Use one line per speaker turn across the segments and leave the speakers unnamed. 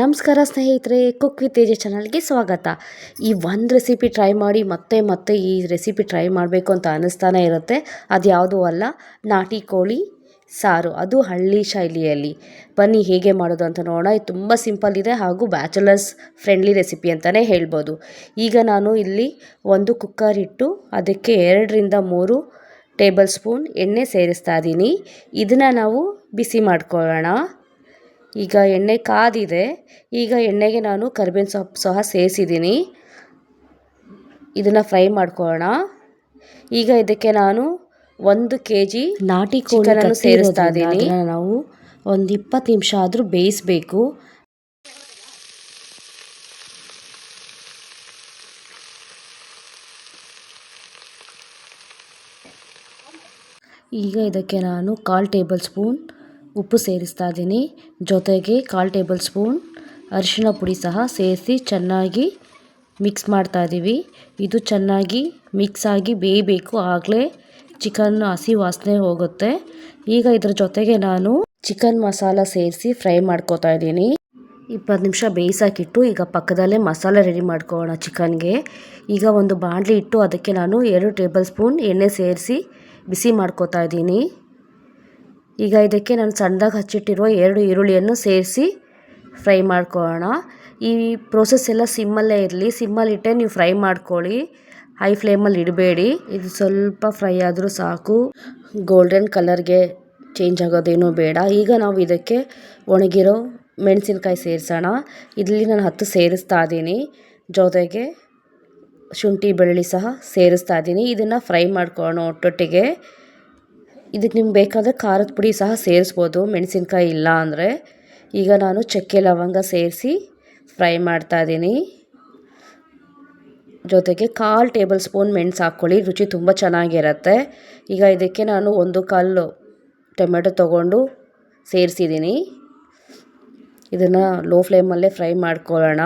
ನಮಸ್ಕಾರ ಸ್ನೇಹಿತರೆ, cook with ತೇಜ ಚಾನಲ್ಗೆ ಸ್ವಾಗತ. ಈ ಒಂದು ರೆಸಿಪಿ ಟ್ರೈ ಮಾಡಿ ಮತ್ತೆ ಈ ರೆಸಿಪಿ ಟ್ರೈ ಮಾಡಬೇಕು ಅಂತ ಅನ್ನಿಸ್ತಾನೆ ಇರುತ್ತೆ. ಅದು ಯಾವುದೂ ಅಲ್ಲ, ನಾಟಿ ಕೋಳಿ ಸಾರು, ಅದು ಹಳ್ಳಿ ಶೈಲಿಯಲ್ಲಿ. ಬನ್ನಿ ಹೇಗೆ ಮಾಡೋದು ಅಂತ ನೋಡೋಣ. ಇದು ತುಂಬ ಸಿಂಪಲ್ ಇದೆ ಹಾಗೂ ಬ್ಯಾಚುಲರ್ಸ್ ಫ್ರೆಂಡ್ಲಿ ರೆಸಿಪಿ ಅಂತಲೇ ಹೇಳ್ಬೋದು. ಈಗ ನಾನು ಇಲ್ಲಿ ಒಂದು ಕುಕ್ಕರ್ ಇಟ್ಟು ಅದಕ್ಕೆ 2-3 ಟೇಬಲ್ ಸ್ಪೂನ್ ಎಣ್ಣೆ ಸೇರಿಸ್ತಾ ಇದ್ದೀನಿ. ಇದನ್ನು ನಾವು ಬಿಸಿ ಮಾಡ್ಕೊಳ್ಳೋಣ. ಈಗ ಎಣ್ಣೆ ಕಾದಿದೆ. ಈಗ ಎಣ್ಣೆಗೆ ನಾನು ಕರಿಬೇವಿನ ಸೊಪ್ಪು ಸಹ ಸೇರಿಸಿದ್ದೀನಿ. ಇದನ್ನು ಫ್ರೈ ಮಾಡ್ಕೊಳ್ಳೋಣ. ಈಗ ಇದಕ್ಕೆ ನಾನು 1 kg ನಾಟಿ ಕೋಳಿಯನ್ನು ಸೇರಿಸ್ತಾ ಇದ್ದೀನಿ. ಅದನ್ನು ನಾವು ಒಂದು 20 ನಿಮಿಷ ಆದರೂ ಬೇಯಿಸಬೇಕು. ಈಗ ಇದಕ್ಕೆ ನಾನು 1/4 ಟೇಬಲ್ ಸ್ಪೂನ್ ಉಪ್ಪು ಸೇರಿಸ್ತಾ ಇದ್ದೀನಿ. ಜೊತೆಗೆ 1/4 ಟೇಬಲ್ ಸ್ಪೂನ್ ಅರಿಶಿಣ ಪುಡಿ ಸಹ ಸೇರಿಸಿ ಚೆನ್ನಾಗಿ ಮಿಕ್ಸ್ ಮಾಡ್ತಾ ಇದ್ದೀವಿ. ಇದು ಚೆನ್ನಾಗಿ ಮಿಕ್ಸ್ ಆಗಿ ಬೇಯಬೇಕು, ಆಗಲೇ ಚಿಕನ್ ಹಸಿ ವಾಸನೆ ಹೋಗುತ್ತೆ. ಈಗ ಇದ್ರ ಜೊತೆಗೆ ನಾನು ಚಿಕನ್ ಮಸಾಲ ಸೇರಿಸಿ ಫ್ರೈ ಮಾಡ್ಕೋತಾ ಇದ್ದೀನಿ. 20 ನಿಮಿಷ ಬೇಯಿಸೋಕ್ಕಿಟ್ಟು ಈಗ ಪಕ್ಕದಲ್ಲೇ ಮಸಾಲೆ ರೆಡಿ ಮಾಡ್ಕೊಳ್ಳೋಣ ಚಿಕನ್ಗೆ. ಈಗ ಒಂದು ಬಾಣಲಿ ಇಟ್ಟು ಅದಕ್ಕೆ ನಾನು 2 ಟೇಬಲ್ ಸ್ಪೂನ್ ಎಣ್ಣೆ ಸೇರಿಸಿ ಬಿಸಿ ಮಾಡ್ಕೋತಾ ಇದ್ದೀನಿ. ಈಗ ಇದಕ್ಕೆ ನಾನು ಸಣ್ಣದಾಗಿ ಹಚ್ಚಿಟ್ಟಿರುವ 2 ಈರುಳ್ಳಿಯನ್ನು ಸೇರಿಸಿ ಫ್ರೈ ಮಾಡ್ಕೊಳ್ಳೋಣ. ಈ ಪ್ರೋಸೆಸ್ ಎಲ್ಲ ಸಿಮ್ಮಲ್ಲೇ ಇರಲಿ. ಸಿಮ್ಮಲ್ಲಿಟ್ಟೆ ನೀವು ಫ್ರೈ ಮಾಡ್ಕೊಳ್ಳಿ, ಹೈ ಫ್ಲೇಮಲ್ಲಿ ಇಡಬೇಡಿ. ಇದು ಸ್ವಲ್ಪ ಫ್ರೈ ಆದರೂ ಸಾಕು, ಗೋಲ್ಡನ್ ಕಲರ್ಗೆ ಚೇಂಜ್ ಆಗೋದೇನೂ ಬೇಡ. ಈಗ ನಾವು ಇದಕ್ಕೆ ಒಣಗಿರೋ ಮೆಣಸಿನ್ಕಾಯಿ ಸೇರಿಸೋಣ. ಇಲ್ಲಿ ನಾನು 10 ಸೇರಿಸ್ತಾ ಇದ್ದೀನಿ. ಜೊತೆಗೆ ಶುಂಠಿ ಬೆಳ್ಳುಳ್ಳಿ ಸಹ ಸೇರಿಸ್ತಾ ಇದ್ದೀನಿ. ಇದನ್ನು ಫ್ರೈ ಮಾಡ್ಕೊಳ್ಳೋಣ ಒಟ್ಟೊಟ್ಟಿಗೆ. ಇದಕ್ಕೆ ನಿಮ್ಗೆ ಬೇಕಾದರೆ ಖಾರದ ಪುಡಿ ಸಹ ಸೇರಿಸ್ಬೋದು, ಮೆಣಸಿನ್ಕಾಯಿ ಇಲ್ಲ ಅಂದರೆ. ಈಗ ನಾನು ಚಕ್ಕೆ ಲವಂಗ ಸೇರಿಸಿ ಫ್ರೈ ಮಾಡ್ತಾ ಇದ್ದೀನಿ. ಜೊತೆಗೆ 1/4 ಟೇಬಲ್ ಸ್ಪೂನ್ ಮೆಣಸು ಹಾಕ್ಕೊಳ್ಳಿ, ರುಚಿ ತುಂಬ ಚೆನ್ನಾಗಿರುತ್ತೆ. ಈಗ ಇದಕ್ಕೆ ನಾನು 1 ಕಲ್ಲು ಟೊಮೆಟೊ ತೊಗೊಂಡು ಸೇರಿಸಿದ್ದೀನಿ. ಇದನ್ನು ಲೋ ಫ್ಲೇಮಲ್ಲೇ ಫ್ರೈ ಮಾಡ್ಕೊಳ್ಳೋಣ.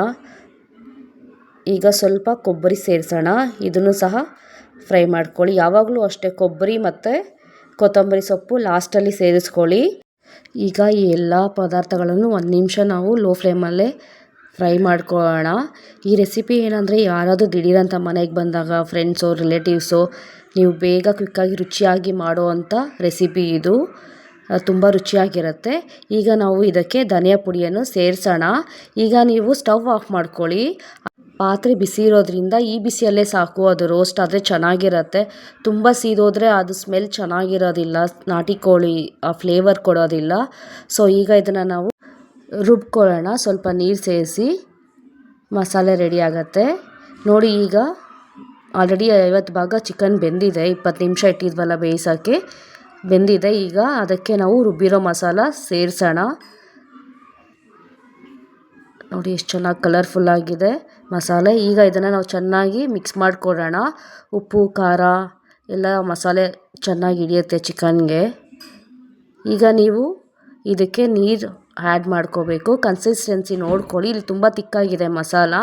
ಈಗ ಸ್ವಲ್ಪ ಕೊಬ್ಬರಿ ಸೇರಿಸೋಣ. ಇದನ್ನು ಸಹ ಫ್ರೈ ಮಾಡ್ಕೊಳ್ಳಿ. ಯಾವಾಗಲೂ ಅಷ್ಟೇ, ಕೊಬ್ಬರಿ ಮತ್ತು ಕೊತ್ತಂಬರಿ ಸೊಪ್ಪು ಲಾಸ್ಟಲ್ಲಿ ಸೇರಿಸ್ಕೊಳ್ಳಿ. ಈಗ ಈ ಎಲ್ಲ ಪದಾರ್ಥಗಳನ್ನು 1 ನಿಮಿಷ ನಾವು ಲೋ ಫ್ಲೇಮಲ್ಲೇ ಫ್ರೈ ಮಾಡ್ಕೊಳ್ಳೋಣ. ಈ ರೆಸಿಪಿ ಏನಂದರೆ, ಯಾರಾದರೂ ದಿಢೀರಂತ ಮನೆಗೆ ಬಂದಾಗ, ಫ್ರೆಂಡ್ಸೋ ರಿಲೇಟಿವ್ಸೋ, ನೀವು ಬೇಗ ಕ್ವಿಕ್ಕಾಗಿ ರುಚಿಯಾಗಿ ಮಾಡುವಂಥ ರೆಸಿಪಿ ಇದು. ತುಂಬ ರುಚಿಯಾಗಿರುತ್ತೆ. ಈಗ ನಾವು ಇದಕ್ಕೆ ಧನಿಯಾ ಪುಡಿಯನ್ನು ಸೇರಿಸೋಣ. ಈಗ ನೀವು ಸ್ಟವ್ ಆಫ್ ಮಾಡ್ಕೊಳ್ಳಿ. ಪಾತ್ರೆ ಬಿಸಿ ಇರೋದ್ರಿಂದ ಈ ಬಿಸಿಯಲ್ಲೇ ಸಾಕು, ಅದು ರೋಸ್ಟ್ ಆದರೆ ಚೆನ್ನಾಗಿರುತ್ತೆ. ತುಂಬ ಸೀದೋದ್ರೆ ಅದು ಸ್ಮೆಲ್ ಚೆನ್ನಾಗಿರೋದಿಲ್ಲ, ನಾಟಿ ಕೋಳಿ ಆ ಫ್ಲೇವರ್ ಕೊಡೋದಿಲ್ಲ. ಸೊ ಈಗ ಇದನ್ನು ನಾವು ರುಬ್ಕೊಳ್ಳೋಣ. ಸ್ವಲ್ಪ ನೀರು ಸೇರಿಸಿ ಮಸಾಲೆ ರೆಡಿ ಆಗುತ್ತೆ ನೋಡಿ. ಈಗ ಆಲ್ರೆಡಿ 50 ಭಾಗ ಚಿಕನ್ ಬೆಂದಿದೆ. 20 ನಿಮಿಷ ಇಟ್ಟಿದ್ವಲ್ಲ ಬೇಯಿಸೋಕ್ಕೆ, ಬೆಂದಿದೆ. ಈಗ ಅದಕ್ಕೆ ನಾವು ರುಬ್ಬಿರೋ ಮಸಾಲ ಸೇರಿಸೋಣ. ನೋಡಿ ಎಷ್ಟು ಚೆನ್ನಾಗಿ ಕಲರ್ಫುಲ್ಲಾಗಿದೆ ಮಸಾಲೆ. ಈಗ ಇದನ್ನು ನಾವು ಚೆನ್ನಾಗಿ ಮಿಕ್ಸ್ ಮಾಡಿಕೊಡೋಣ. ಉಪ್ಪು ಖಾರ ಎಲ್ಲ ಮಸಾಲೆ ಚೆನ್ನಾಗಿ ಹಿಡಿಯುತ್ತೆ ಚಿಕನ್ಗೆ. ಈಗ ನೀವು ಇದಕ್ಕೆ ನೀರು ಆ್ಯಡ್ ಮಾಡ್ಕೋಬೇಕು. ಕನ್ಸಿಸ್ಟೆನ್ಸಿ ನೋಡ್ಕೊಳ್ಳಿ. ಇಲ್ಲಿ ತುಂಬ ತಿಕ್ಕಾಗಿದೆ ಮಸಾಲ,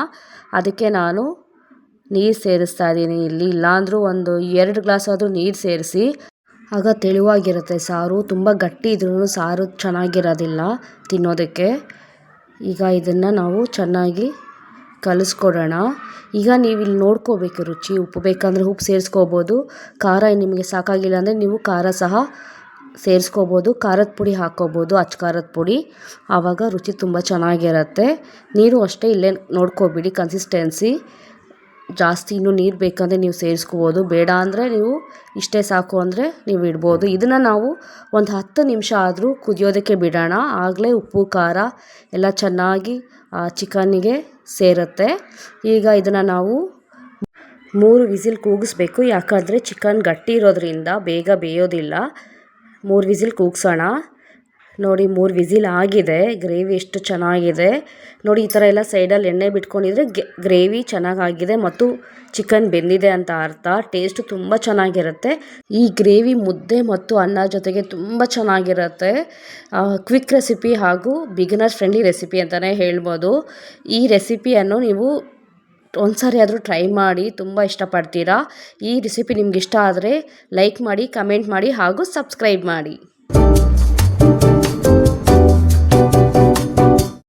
ಅದಕ್ಕೆ ನಾನು ನೀರು ಸೇರಿಸ್ತಾ ಇದ್ದೀನಿ. ಇಲ್ಲಿ ಇಲ್ಲಾಂದರೂ ಒಂದು 2 ಗ್ಲಾಸ್ ಆದರೂ ನೀರು ಸೇರಿಸಿ, ಆಗ ತೆಳುವಾಗಿರುತ್ತೆ ಸಾರು. ತುಂಬ ಗಟ್ಟಿ ಇದ್ರೂ ಸಾರು ಚೆನ್ನಾಗಿರೋದಿಲ್ಲ ತಿನ್ನೋದಕ್ಕೆ. ಈಗ ಇದನ್ನು ನಾವು ಚೆನ್ನಾಗಿ ಕಲಿಸ್ಕೊಡೋಣ. ಈಗ ನೀವು ಇಲ್ಲಿ ನೋಡ್ಕೋಬೇಕು ರುಚಿ. ಉಪ್ಪು ಬೇಕಂದರೆ ಉಪ್ಪು ಸೇರಿಸ್ಕೋಬೋದು. ಖಾರ ನಿಮಗೆ ಸಾಕಾಗಿಲ್ಲ ಅಂದರೆ ನೀವು ಖಾರ ಸಹ ಸೇರಿಸ್ಕೋಬೋದು. ಖಾರದ ಪುಡಿ ಹಾಕ್ಕೋಬೋದು, ಅಚ್ಚ ಖಾರದ ಪುಡಿ. ಆವಾಗ ರುಚಿ ತುಂಬ ಚೆನ್ನಾಗಿರುತ್ತೆ. ನೀರು ಅಷ್ಟೇ, ಇಲ್ಲೇ ನೋಡ್ಕೊಬಿಡಿ ಕನ್ಸಿಸ್ಟೆನ್ಸಿ. ಜಾಸ್ತಿ ಇನ್ನೂ ನೀರು ಬೇಕಂದರೆ ನೀವು ಸೇರಿಸ್ಕೋಬೋದು, ಬೇಡ ಅಂದರೆ ನೀವು ಇಷ್ಟೇ ಸಾಕು ಅಂದರೆ ನೀವು ಇಡ್ಬೋದು. ಇದನ್ನು ನಾವು ಒಂದು 10 ನಿಮಿಷ ಆದರೂ ಕುದಿಯೋದಕ್ಕೆ ಬಿಡೋಣ. ಆಗಲೇ ಉಪ್ಪು ಖಾರ ಎಲ್ಲ ಚೆನ್ನಾಗಿ ಚಿಕನ್ನಿಗೆ ಸೇರುತ್ತೆ. ಈಗ ಇದನ್ನು ನಾವು 3 ವಿಸಿಲ್ ಕೂಗಿಸ್ಬೇಕು. ಯಾಕಂದರೆ ಚಿಕನ್ ಗಟ್ಟಿ ಇರೋದ್ರಿಂದ ಬೇಗ ಬೇಯೋದಿಲ್ಲ. 3 ವಿಸಿಲ್ ಕೂಗಿಸೋಣ. ನೋಡಿ 3 ವಿಸಿಲ್ ಆಗಿದೆ. ಗ್ರೇವಿ ಎಷ್ಟು ಚೆನ್ನಾಗಿದೆ ನೋಡಿ. ಈ ಥರ ಎಲ್ಲ ಸೈಡಲ್ಲಿ ಎಣ್ಣೆ ಬಿಟ್ಕೊಂಡಿದ್ರೆ ಗ್ರೇವಿ ಚೆನ್ನಾಗಾಗಿದೆ ಮತ್ತು ಚಿಕನ್ ಬೆಂದಿದೆ ಅಂತ ಅರ್ಥ. ಟೇಸ್ಟ್ ತುಂಬ ಚೆನ್ನಾಗಿರುತ್ತೆ. ಈ ಗ್ರೇವಿ ಮುದ್ದೆ ಮತ್ತು ಅನ್ನ ಜೊತೆಗೆ ತುಂಬ ಚೆನ್ನಾಗಿರುತ್ತೆ. ಕ್ವಿಕ್ ರೆಸಿಪಿ ಹಾಗೂ ಬಿಗಿನರ್ ಫ್ರೆಂಡ್ಲಿ ರೆಸಿಪಿ ಅಂತಲೇ ಹೇಳ್ಬೋದು. ಈ ರೆಸಿಪಿಯನ್ನು ನೀವು ಒಂದ್ಸಾರಿ ಆದರೂ ಟ್ರೈ ಮಾಡಿ, ತುಂಬ ಇಷ್ಟಪಡ್ತೀರಾ. ಈ ರೆಸಿಪಿ ನಿಮ್ಗೆ ಇಷ್ಟ ಆದರೆ ಲೈಕ್ ಮಾಡಿ, ಕಮೆಂಟ್ ಮಾಡಿ ಹಾಗೂ ಸಬ್ಸ್ಕ್ರೈಬ್ ಮಾಡಿ.